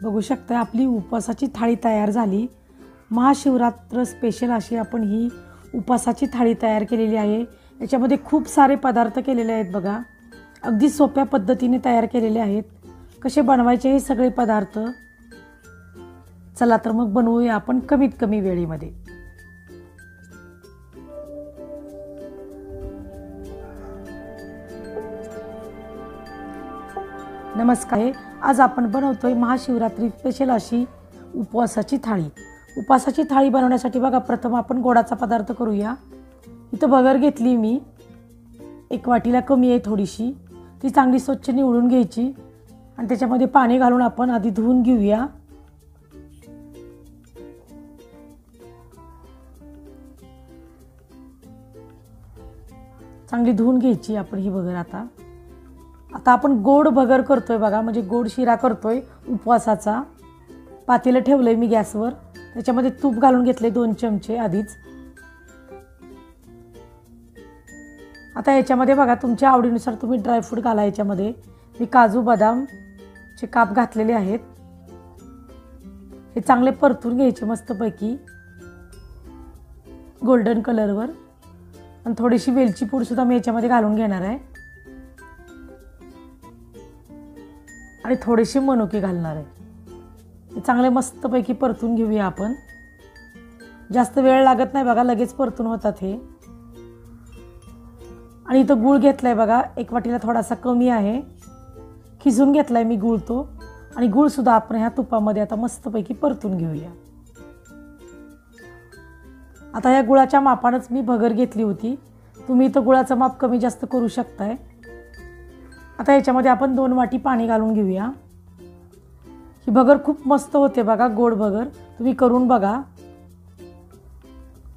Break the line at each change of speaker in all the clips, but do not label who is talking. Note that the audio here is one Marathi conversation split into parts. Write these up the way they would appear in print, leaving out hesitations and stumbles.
बघू शकता आपली उपवासाची थाळी तयार झाली। महाशिवरात्र स्पेशल अशी आपण ही उपवासाची थाळी तयार केलेली आहे। याच्यामध्ये खूप सारे पदार्थ केलेले आहेत बघा, अगदी सोप्या पद्धतीने तयार केलेले आहेत। कसे बनवायचे हे सगळे पदार्थ, चला तर मग बनवूया आपण कमीत कमी वेळेमध्ये। नमस्कार, आज आपण बनवतोय महाशिवरात्री स्पेशल अशी उपवासाची थाळी। उपवासाची थाळी बनवण्यासाठी बघा, प्रथम आपण गोडाचा पदार्थ करूया। इथं भगर घेतली मी, एक वाटीला कमी आहे थोडीशी, ती चांगली स्वच्छ निवडून घ्यायची आणि त्याच्यामध्ये पाणी घालून आपण आधी धुवून घेऊया। चांगली धुवून घ्यायची आपण ही भगर। आता आपण गोड भगर करतोय बघा, म्हणजे गोड शिरा करतोय उपवासाचा। पातेलं ठेवलंय मी गॅसवर, त्याच्यामध्ये तूप घालून घेतले 2 चमचे आधीच। आता याच्यामध्ये बघा, तुमच्या आवडीनुसार तुम्ही ड्रायफ्रूट घाला याच्यामध्ये। मी काजू बदामचे काप घातलेले आहेत। हे चांगले परतून घ्यायचे मस्तपैकी गोल्डन कलरवर, आणि थोडीशी वेलची पूड सुद्धा मी याच्यामध्ये घालून घेणार आहे आणि थोडेसे मनुके घालणार आहे। हे चांगले मस्तपैकी परतून घेऊया आपण। जास्त वेळ लागत नाही बघा, लगेच परतून होतात हे। आणि इथं गूळ घेतलाय बघा, 1 वाटीला थोडासा कमी आहे, खिसून घेतलाय मी गूळ तो। आणि गूळ सुद्धा आपण ह्या तुपामध्ये आता मस्तपैकी परतून घेऊया। आता या गुळाच्या मापानच मी भगर घेतली होती, तुम्ही इथं गुळाचं माप कमी जास्त करू शकताय। आता याच्यामध्ये आपण 2 वाटी पाणी घालून घेऊया। ही भगर खूप मस्त होते बघा, गोड भगर, तुम्ही करून बघा।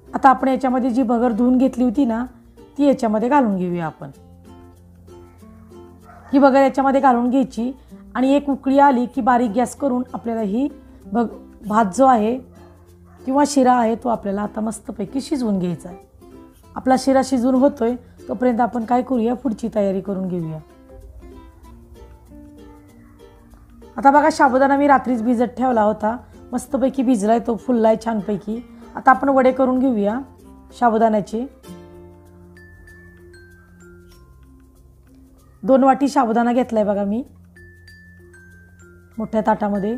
आता आपण याच्यामध्ये जी भगर धुवून घेतली होती ना, ती याच्यामध्ये घालून घेऊया आपण। ही भगर याच्यामध्ये घालून घ्यायची आणि एक उकळी आली की बारीक गॅस करून आपल्याला ही भात जो आहे किंवा शिरा आहे तो आपल्याला आता मस्तपैकी शिजवून घ्यायचा आहे। आपला शिरा शिजून होतोय तोपर्यंत आपण काय करूया, पुढची तयारी करून घेऊया। आता बघा, साबुदाणा मी रात्रीच भिजत ठेवला होता, मस्तपैकी भिजलाय तो, फुललाय छानपैकी। आता आपण वडे करून घेऊया साबुदाण्याचे। 2 वाटी साबुदाणा घेतलाय बघा मी मोठ्या ताटामध्ये।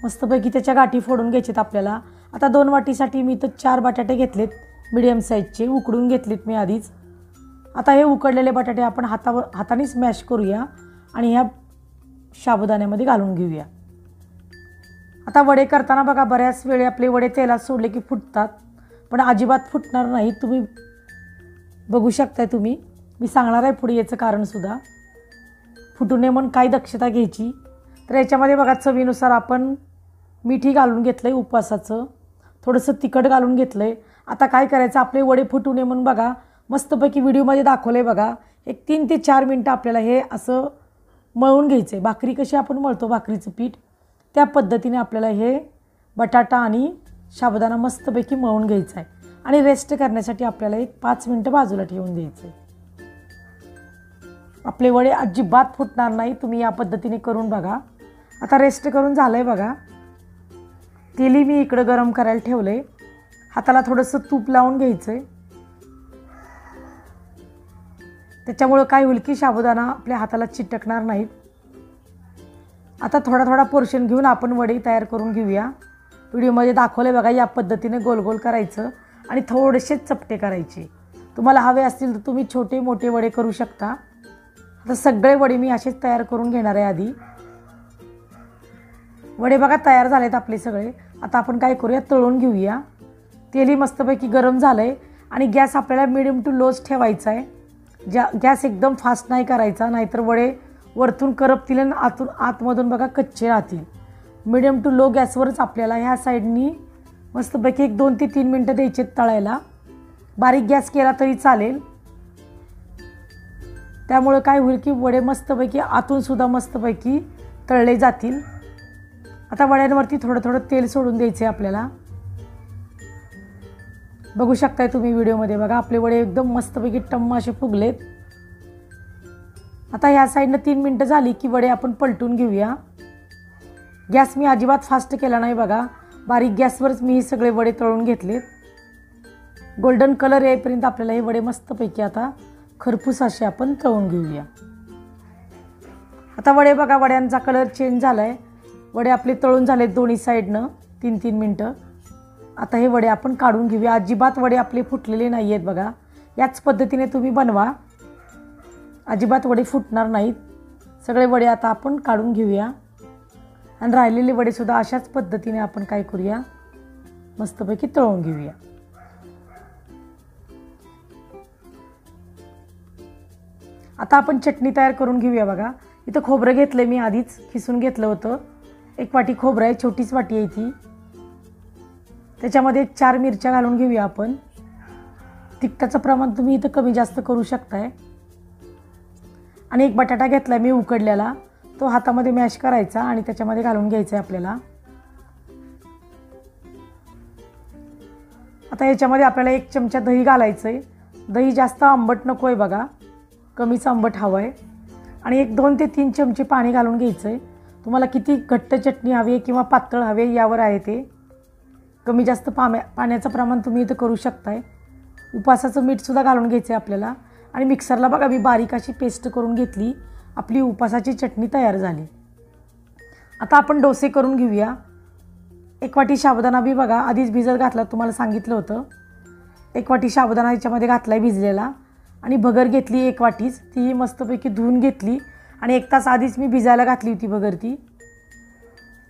मस्तपैकी त्याच्या गाठी फोडून घ्यायच्यात आपल्याला। आता 2 वाटीसाठी मी तर 4 बटाटे घेतलेत मीडियम साईजचे, उकडून घेतलेत मी आधीच। आता हे उकडलेले बटाटे आपण हाताने स्मॅश करूया आणि ह्या साबुदाण्यामध्ये घालून घेऊया। आता वडे करताना बघा, बऱ्याच वेळे आपले वडे तेलात सोडले की फुटतात, पण अजिबात फुटणार नाही। तुम्ही बघू शकताय, मी सांगणार आहे पुढे याचं कारण सुद्धा। फुटू नये म्हणून काय दक्षता घ्यायची, तर याच्यामध्ये बघा चवीनुसार आपण मीठी घालून घेतलंय उपवासाचं, थोडंसं तिखट घालून घेतलंय। आता काय करायचं, आपले वडे फुटू नये म्हणून बघा मस्तपैकी व्हिडिओमध्ये दाखवलंय बघा, एक 3 ते 4 मिनटं आपल्याला हे असं मळून घ्यायचं आहे। भाकरी कशी आपण मळतो भाकरीचं पीठ, त्या पद्धतीने आपल्याला हे बटाटा आणि साबुदाणा मस्तपैकी मळून घ्यायचं आहे आणि रेस्ट करण्यासाठी आपल्याला एक 5 मिनटं बाजूला ठेवून द्यायचं आहे। आपले वडे अजिबात फुटणार नाही, तुम्ही या पद्धतीने करून बघा। आता रेस्ट करून झालंय बघा, तेली मी इकडं गरम करायला ठेवलंय, हाताला थोडंसं तूप लावून घ्यायचंय। त्याच्यामुळे काय होईल की साबुदाणा आपल्या हाताला चिटकणार नाहीत। आता थोडा थोडा पोर्शन घेऊन आपण वडे तयार करून घेऊया। व्हिडिओमध्ये दाखवले बघा, या पद्धतीने गोल गोल करायचं आणि थोडेसे चपटे करायचे। तुम्हाला हवे असतील तर तुम्ही छोटे मोठे वडे करू शकता। आता सगळे वडे मी असेच तयार करून घेणार आहे आधी। वडे बघा तयार झालेत आपले सगळे। आता आपण काय करूया, तळून घेऊया। तेलही मस्तपैकी गरम झालंय आणि गॅस आपल्याला मिडियम टू लोच ठेवायचा आहे। गॅस एकदम फास्ट नाही करायचा, नाहीतर वडे वरतून करपतील आणि आतमधून बघा कच्चे राहतील। मिडियम टू लो गॅसवरच आपल्याला ह्या साईडनी मस्तपैकी एक 2 ते 3 मिनटं द्यायचे तळायला। बारीक गॅस केला तरी चालेल, त्यामुळे काय होईल की वडे मस्तपैकी आतून सुद्धा मस्तपैकी तळले जातील। आता वड्यांवरती थोडं थोडं तेल सोडून द्यायचे आपल्याला। बघू शकताय तुम्ही व्हिडिओमध्ये बघा, आपले वडे एकदम मस्तपैकी टम्म असे फुगलेत। आता ह्या साईडनं 3 मिनटं झाली की वडे आपण पलटून घेऊया। गॅस मी अजिबात फास्ट केला नाही बघा, बारीक गॅसवरच मी हे सगळे वडे तळून घेतलेत। गोल्डन कलर येईपर्यंत आपल्याला हे वडे मस्तपैकी आता खरपूस असे आपण तळून घेऊया। आता वडे बघा, वड्यांचा कलर चेंज झालाय, वडे आपले तळून झालेत दोन्ही साईडनं 3-3 मिनटं। आता हे वडे आपण काढून घेऊया। अजिबात वडे आपले फुटलेले नाही आहेत बघा, याच पद्धतीने तुम्ही बनवा, अजिबात वडे फुटणार नाहीत। सगळे वडे आता आपण काढून घेऊया आणि राहिलेले वडे सुद्धा अशाच पद्धतीने आपण काय करूया, मस्तपैकी तळून घेऊया। आता आपण चटणी तयार करून घेऊया बघा। इथं खोबरं घेतलं मी, आधीच खिसून घेतलं होतं। 1 वाटी खोबरं आहे, छोटीच वाटी आहे ती। त्याच्यामध्ये 4 मिरच्या घालून घेऊया आपण। तिखटाचं प्रमाण तुम्ही इथं कमी जास्त करू शकताय। आणि 1 बटाटा घेतला मी उकडलेला, तो हातामध्ये मॅश करायचा आणि त्याच्यामध्ये घालून घ्यायचा आहे आपल्याला। आता याच्यामध्ये आपल्याला 1 चमचा दही घालायचं आहे। दही जास्त आंबट नको आहे बघा, कमीच आंबट हवं आहे। आणि 2 ते 3 चमचे पाणी घालून घ्यायचं आहे। तुम्हाला किती घट्ट चटणी हवी आहे किंवा पातळ हवी आहे यावर आहे ते, कमी जास्त पाण्याचं प्रमाण तुम्ही इथं करू शकताय। उपासाचं मीठसुद्धा घालून घ्यायचं आहे आपल्याला। आणि मिक्सरला बघा मी बारीक अशी पेस्ट करून घेतली, आपली उपासाची चटणी तयार झाली। आता आपण डोसे करून घेऊया। 1 वाटी साबुदाणा बी बघा आधीच भिजत घातला, तुम्हाला सांगितलं होतं। 1 वाटी साबुदाणा याच्यामध्ये घातलाय भिजलेला। आणि भगर घेतली 1 वाटीच, ती मस्तपैकी धुवून घेतली आणि 1 तास आधीच मी भिजायला घातली होती भगर ती।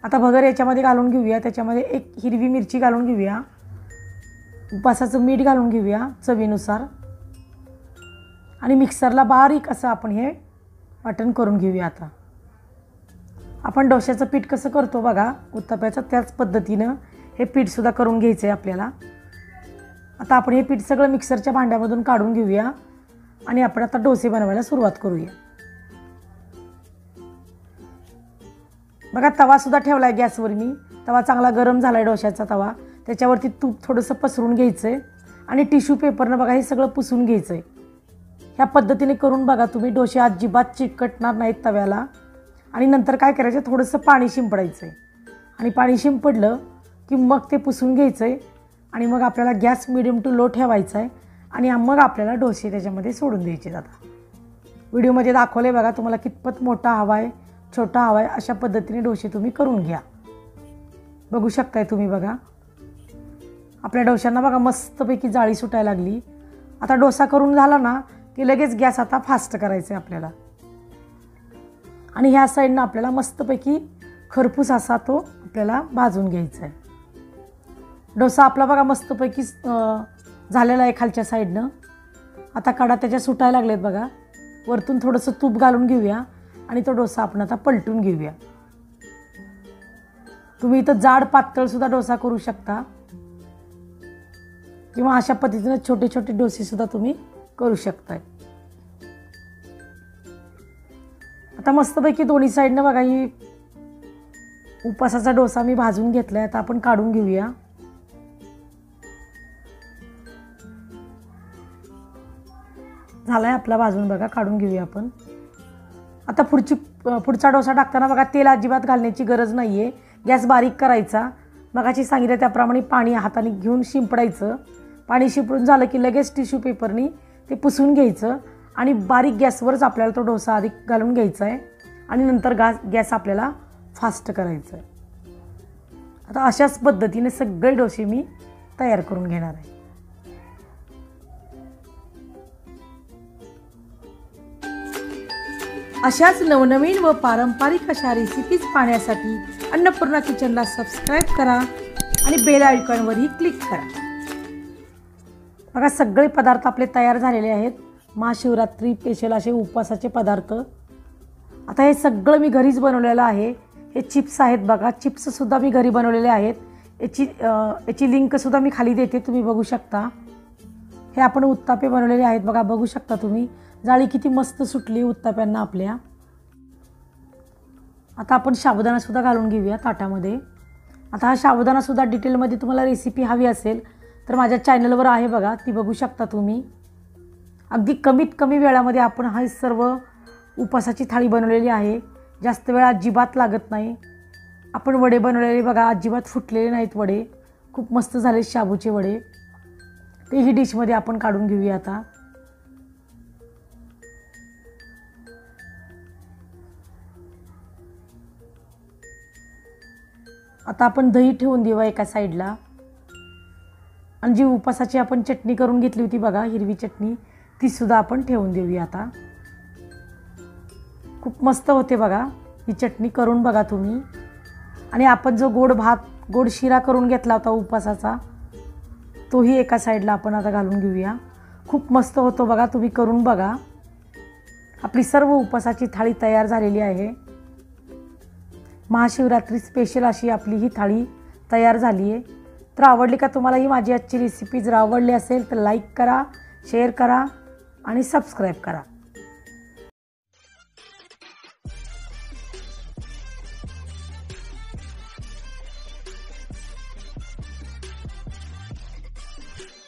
आता भगर याच्यामध्ये घालून घेऊया, त्याच्यामध्ये 1 हिरवी मिरची घालून घेऊया, उपासाचं मीठ घालून घेऊया चवीनुसार आणि मिक्सरला बारीक असं आपण हे वाटण करून घेऊया। आता आपण डोश्याचं पीठ कसं करतो बघा उत्तप्याचं, त्याच पद्धतीनं हे पीठसुद्धा करून घ्यायचं आहे आपल्याला। आता आपण हे पीठ सगळं मिक्सरच्या भांड्यामधून काढून घेऊया आणि आपण आता डोसे बनवायला सुरुवात करूया। बघा तवासुद्धा ठेवला आहे गॅसवर मी, तवा चांगला गरम झाला आहे डोश्याचा तवा। त्याच्यावरती तूप थोडंसं पसरून घ्यायचं आहे आणि टिश्यू पेपरनं बघा हे सगळं पुसून घ्यायचं आहे। ह्या पद्धतीने करून बघा तुम्ही, डोसे अजिबात चिकटणार नाहीत तव्याला। आणि नंतर काय करायचं, थोडंसं पाणी शिंपडायचं आहे आणि पाणी शिंपडलं की मग ते पुसून घ्यायचं आहे आणि मग आपल्याला गॅस मिडियम टू लो ठेवायचा आहे आणि मग आपल्याला डोसे त्याच्यामध्ये सोडून द्यायचे। आता व्हिडिओमध्ये दाखवले बघा, तुम्हाला कितपत मोठा हवा आहे छोटा हवा आहे अशा पद्धतीने डोसे तुम्ही करून घ्या। बघू शकताय तुम्ही बघा, आपल्या डोश्यांना बघा मस्तपैकी जाळी सुटायला लागली। आता डोसा करून झाला ना की लगेच गॅस आता फास्ट करायचा आहे आपल्याला आणि ह्या साईडनं आपल्याला मस्तपैकी खरपूस असा तो आपल्याला भाजून घ्यायचा आहे। डोसा आपला बघा मस्तपैकी झालेला आहे खालच्या साईडनं। आता कडा त्याच्या सुटायला लागलेत बघा, वरतून थोडंसं तूप घालून घेऊया आणि तो डोसा आपण आता पलटून घेऊया। तुम्ही इथं जाड पातळसुद्धा डोसा करू शकता किंवा अशा पद्धतीने छोटे छोटे डोसेसुद्धा तुम्ही करू शकताय। आता मस्तपैकी दोन्ही साईडनं बघा ही उपासाचा डोसा मी भाजून घेतलाय, आता आपण काढून घेऊया। झालाय आपला भाजून बघा, काढून घेऊया आपण। आता पुढचा डोसा टाकताना बघा तेल अजिबात घालण्याची गरज नाही आहे, गॅस बारीक करायचा। मगाशी सांगितलं त्याप्रमाणे पाणी हाताने घेऊन शिंपडायचं, पाणी शिंपडून झालं की लगेच टिश्यू पेपरनी ते पुसून घ्यायचं आणि बारीक गॅसवरच आपल्याला तो डोसा आधी घालून घ्यायचा आहे आणि नंतर गॅस आपल्याला फास्ट करायचा आहे। आता अशाच पद्धतीने सगळे डोसे मी तयार करून घेणार आहे। अशाच नवनवीन व पारंपरिक अशा रेसिपीज पाहण्यासाठी अन्नपूर्णा किचनला सबस्क्राईब करा आणि बेल आयकॉनवरही क्लिक करा। बघा सगळे पदार्थ आपले तयार झालेले आहेत, महाशिवरात्री स्पेशल असे उपवासाचे पदार्थ। आता हे सगळं मी घरीच बनवलेलं आहे। हे चिप्स आहेत बघा, चिप्ससुद्धा मी घरी बनवलेले आहेत। याची लिंकसुद्धा मी खाली देते, तुम्ही बघू शकता। हे आपण उत्तापे बनवलेले आहेत बघा, बघू शकता तुम्ही, जाळी किती मस्त सुटली उत्ताप्यांना आपल्या। आता आपण साबुदाणासुद्धा घालून घेऊया ताटामध्ये। आता हा साबुदाणासुद्धा डिटेलमध्ये तुम्हाला रेसिपी हवी असेल तर माझ्या चॅनलवर आहे बघा, ती बघू शकता तुम्ही। अगदी कमीत कमी वेळामध्ये आपण हा सर्व उपासाची थाळी बनवलेली आहे. जास्त वेळ अजिबात लागत नाही. आपण वडे बनवलेले बघा, अजिबात फुटलेले नाहीत वडे. खूप मस्त झाले शाबूचे वडे. तेही डिशमध्ये आपण काढून घेऊया आता. आता आपण दही ठेवून देऊया एका साईडला. आणि जी उपासाची आपण चटणी करून घेतली होती बघा, हिरवी चटणी, तीसुद्धा आपण ठेवून देऊया आता. खूप मस्त होते बघा, ही चटणी करून बघा तुम्ही. आणि आपण जो गोड भात, गोड शिरा करून घेतला होता उपासाचा, तोही एका साईडला आपण आता घालून घेऊया. खूप मस्त होतो बघा, तुम्ही करून बघा. आपली सर्व उपासाची थाळी तयार झालेली आहे. महाशिवरात्री स्पेशल अशी आपली ही थाळी तयार झाली आहे. तर आवडली का तुम्हाला ही माझी आजची रेसिपी? जर आवडली असेल तर लाईक करा, शेअर करा आणि सबस्क्राईब करा.